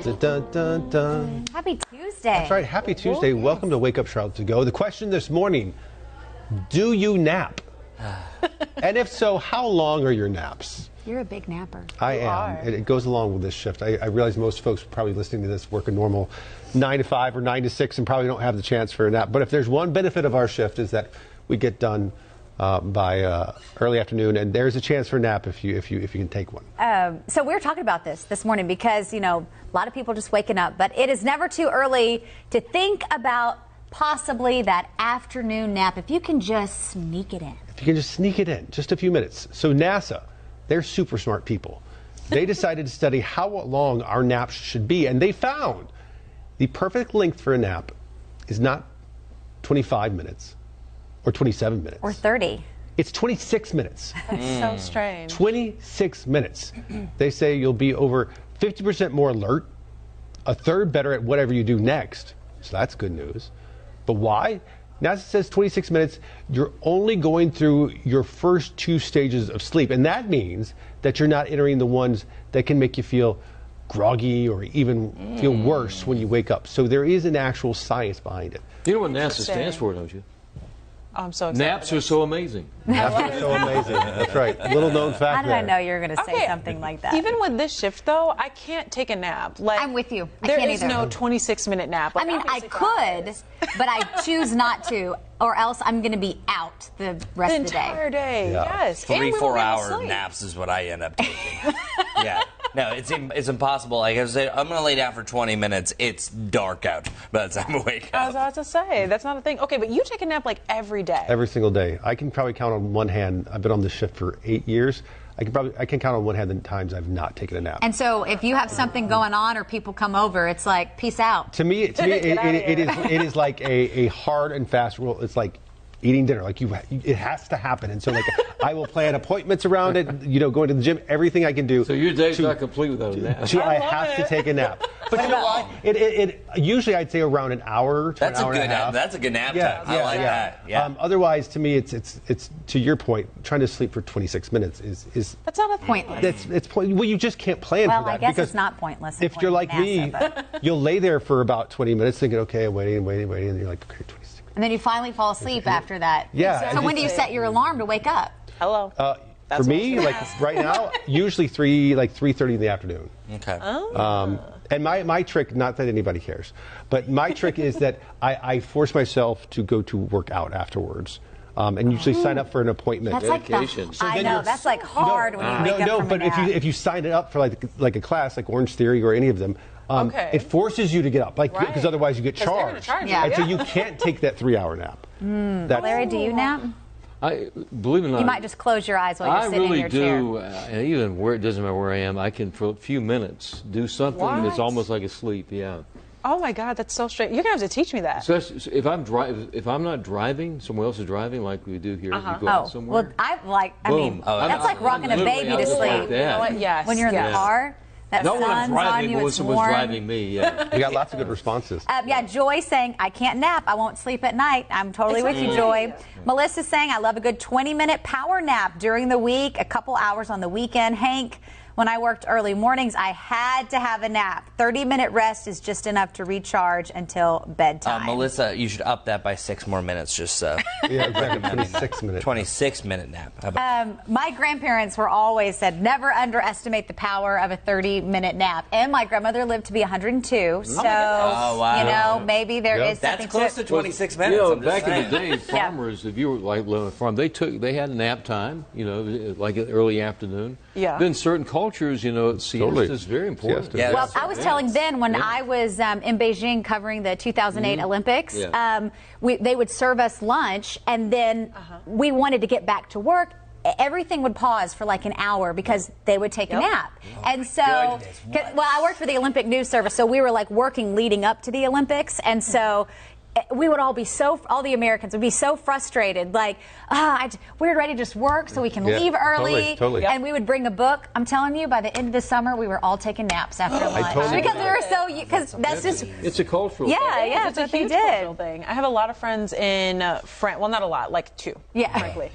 Dun, dun, dun, dun. Happy Tuesday. That's right. Happy Tuesday. Welcome to Wake Up Charlotte to Go. The question this morning, do you nap? And if so, how long are your naps? You're a big napper. I am. It goes along with this shift. I realize most folks probably listening to this work a normal 9 to 5 or 9 to 6 and probably don't have the chance for a nap. But if there's one benefit of our shift is that we get done by early afternoon, and there's a chance for a nap if you can take one. So we were talking about this morning because, you know, a lot of people just waking up, but it is never too early to think about possibly that afternoon nap if you can just sneak it in. If you can just sneak it in, just a few minutes. So NASA, they're super smart people. They decided to study how long our naps should be, and they found the perfect length for a nap is not 25 minutes or 27 minutes. Or 30. It's 26 minutes. That's so strange. 26 minutes. They say you'll be over 50% more alert, a third better at whatever you do next. So that's good news. But why? NASA says 26 minutes, you're only going through your first 2 stages of sleep. And that means that you're not entering the ones that can make you feel groggy or even feel worse when you wake up. So there is an actual science behind it. You know what NASA stands for, don't you? I'm so excited. Naps are so amazing. Naps are so amazing. That's right. Little known fact. How did I know you were going to say something like that? Even with this shift, though, I can't take a nap. Like, I'm with you. I There can't is either. no 26-minute nap. Like, I mean, I could, but I choose not to, or else I'm going to be out the rest the of the day. entire day. Yeah. Yes. And we won't 3-4 be able to hour sleep. naps is what I end up taking. Yeah. No, it's impossible. Like I said, I'm going to lay down for 20 minutes. It's dark out by the time I wake I was up. about to say, that's not a thing. Okay, but you take a nap like every day. Every single day. I can probably count on one hand. I've been on this shift for 8 years. I can count on one hand the times I've not taken a nap. And so if you have something going on or people come over, it's like, peace out. To me, it is like a hard and fast rule. It's like eating dinner. Like it has to happen. And so like I will plan appointments around it. You know, going to the gym, everything I can do. So your day's not complete without a nap. I have to take a nap. But you know why? Usually I'd say around an hour to That's an hour and a half. That's a good nap time. I like that. Yeah. Otherwise, to me, it's to your point. Trying to sleep for 26 minutes is That's not a Pointless. it's well, you just can't plan Well, for that. I guess because it's not pointless. If you're like me, you'll lay there for about 20 minutes thinking, okay, I'm waiting, and you're like, okay, 26. And then you finally fall asleep after that. Yeah. So when do you set your alarm to wake up? Hello. For me, like right now, usually 3:30 in the afternoon. Okay. And my trick, not that anybody cares, but my trick is that I force myself to go to work out afterwards. And usually sign up for an appointment. That's like Dedication. I know, that's like hard when you wake up from but a nap. if you sign it up for like a class like Orange Theory or any of them, it forces you to get up, like because otherwise you get 'Cause they're gonna charged. charge you, And so you can't take that 3-hour nap. Larry, do you nap? Believe it or not, You might just close your eyes while you're I sitting really in your chair. do. And even where it doesn't matter where I am, I can for a few minutes do something that's almost like a sleep. Yeah. Oh my God, that's so strange. You're gonna have to teach me that. Especially if I'm not driving, someone else is driving, like we do here. You go out somewhere. Well, I mean, Boom. that's like rocking a literally baby out to like sleep. that. You know what? Yes. When you're in the car, that Not when I'm sun's on driving, you, but when it's someone's warm. driving me. Yeah. We got lots of good responses. Yeah, Joy saying, I can't nap. I won't sleep at night. I'm totally with you, Joy. Melissa saying, I love a good 20-minute power nap during the week, a couple hours on the weekend. Hank, when I worked early mornings, I had to have a nap. 30-minute rest is just enough to recharge until bedtime. Melissa, you should up that by 6 more minutes. Just Yeah, exactly. 26 minutes. 26-minute nap. How about My grandparents were always said, never underestimate the power of a 30-minute nap. And my grandmother lived to be 102. So, wow. you know, maybe there is That's something close to to 26 minutes. You know, I'm just back in the saying. day, farmers, if you were like living on a farm, they had nap time. You know, like in early afternoon. Yeah. Then certain cultures, you know, siesta is very important. Siesta. Yeah, Well, I was telling Ben when I was in Beijing covering the 2008 Olympics, they would serve us lunch, and then we wanted to get back to work. Everything would pause for like an hour because they would take a nap. And so, well, I worked for the Olympic News Service, so we were like working leading up to the Olympics, and so we would all be all the Americans would be so frustrated, like, we're ready to just work so we can leave early. Totally. And we would bring a book. I'm telling you, by the end of the summer, we were all taking naps after lunch. totally Because we were so, because that's just, It's a cultural thing. yeah, It's that's a what they huge did. cultural thing. I have a lot of friends in France. Well, not a lot, like 2. Yeah. Frankly.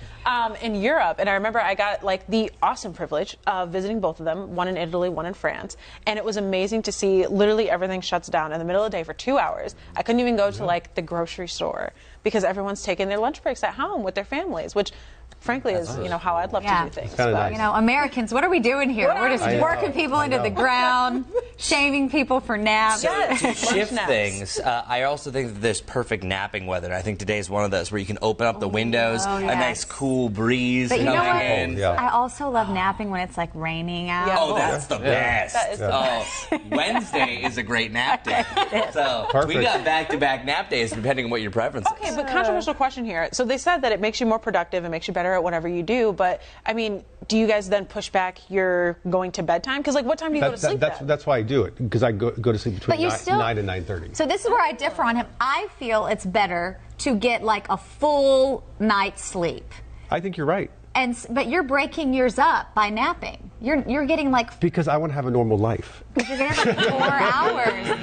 in Europe, and I remember I got like the awesome privilege of visiting both of them, one in Italy, one in France, and it was amazing to see literally everything shuts down in the middle of the day for 2 hours. I couldn't even go to like the grocery store because everyone's taking their lunch breaks at home with their families, which frankly is how I'd love to do things. Nice. Americans, what are we doing here? We're just working people into the ground, shaming people for naps. To shift things, I also think that there's perfect napping weather. I think today is one of those where you can open up the windows, a nice cool breeze But you know coming what? in. I also love napping when it's like raining out. Oh, that's the best. That is the best. Wednesday is a great nap day. So we got back-to-back nap days depending on what your preference is. Okay, but controversial question here. So they said that it makes you more productive, it makes you better at whatever you do, but I mean, do you guys then push back your going to bedtime? Because like, what time do you go to sleep? That's why I do it, because I go to sleep between 9 and 9:30. So this is where I differ on him. I feel it's better to get like a full night's sleep. I think you're right. But you're breaking yours up by napping. You're getting like Because I want to have a normal life. you're gonna have like 4 hours.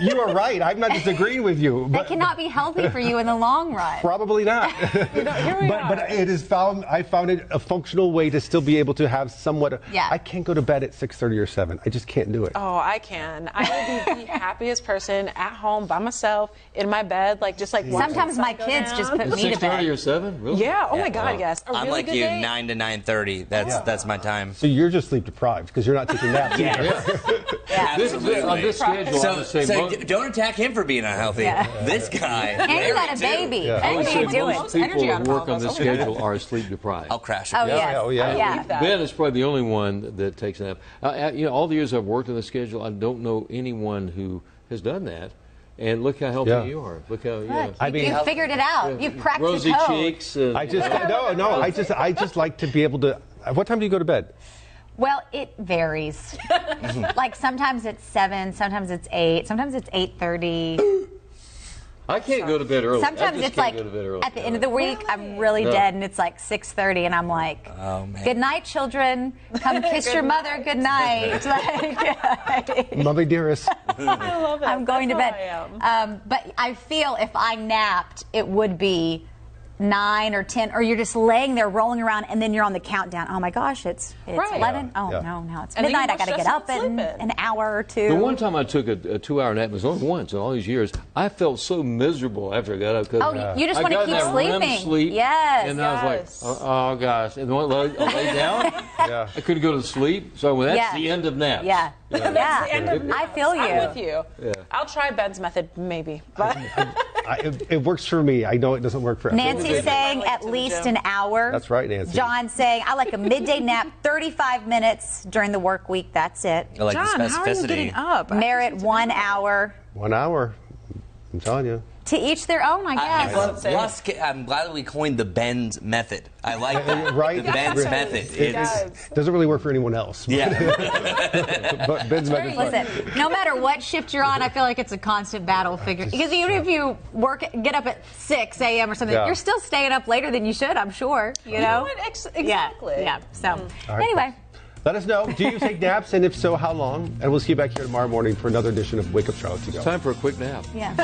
You are right. I'm not disagreeing with you. That cannot be healthy for you in the long run. Probably not. But it is I found it a functional way to still be able to have somewhat. I can't go to bed at 6:30 or 7. I just can't do it. Oh, I can. I will be the happiest person at home by myself in my bed, like just like sometimes my kids just put me to bed. 6:30 or 7? Really? Yeah. Oh my God. Yes. A I'm really like good you, day. 9 to 9:30. That's my time. So you're just sleep deprived because you're not taking naps. On this schedule, I would say Don't attack him for being unhealthy. This guy. And you got a baby. I would What say are you doing? most people who work on this schedule are sleep deprived. I'll crash. Oh, yes. Oh, yeah. Ben is probably the only one that takes a nap. All the years I've worked on the schedule, I don't know anyone who has done that. And look how healthy you are. Look how You figured it out. You've cracked rosy the code. cheeks. And, I just like to be able to. What time do you go to bed? Well, it varies. Like sometimes it's 7, sometimes it's 8, sometimes it's 8:30. I can't go to bed early. Sometimes it's like at the end of the week, I'm really dead, and it's like 6:30, and I'm like, "Good night, children. Come kiss your mother. Good night." Like, Mummy dearest. I love it. I'm going That's to how bed. I am. But I feel if I napped, it would be 9 or 10, or you're just laying there rolling around, and then you're on the countdown. Oh my gosh, it's 11. Oh no, now it's And then midnight. you're I got to more get up stressed in about an hour or two. The one time I took a 2-hour nap, it was only once in all these years, I felt so miserable after I got up. Oh, you just want to keep I got that REM sleeping. sleep, Yes. and I was like, oh gosh. And when I lay down, I couldn't go to sleep. So that's the end of naps. Yeah. That's the end of I feel you. I'm with you. Yeah. I'll try Ben's method, maybe. But It works for me. I know it doesn't work for everyone. Nancy's saying at least an hour. That's right, Nancy. John's saying I like a midday nap, 35 minutes during the work week. That's it. I like the John, how are you specificity. getting up? Merit 1 hour. 1 hour. I'm telling you. To each their own, I guess. Plus, I'm glad we coined the Ben's method. I like that. Right? The Ben's method. It doesn't really work for anyone else. Yeah. But Ben's method. Listen, no matter what shift you're on, I feel like it's a constant battle figure. Because even if you get up at 6 a.m. or something, you're still staying up later than you should, I'm sure. You know? Exactly. Yeah. So, right. anyway. Let us know. Do you take naps? And if so, how long? And we'll see you back here tomorrow morning for another edition of Wake Up Charlotte to Go. Time for a quick nap. Yeah.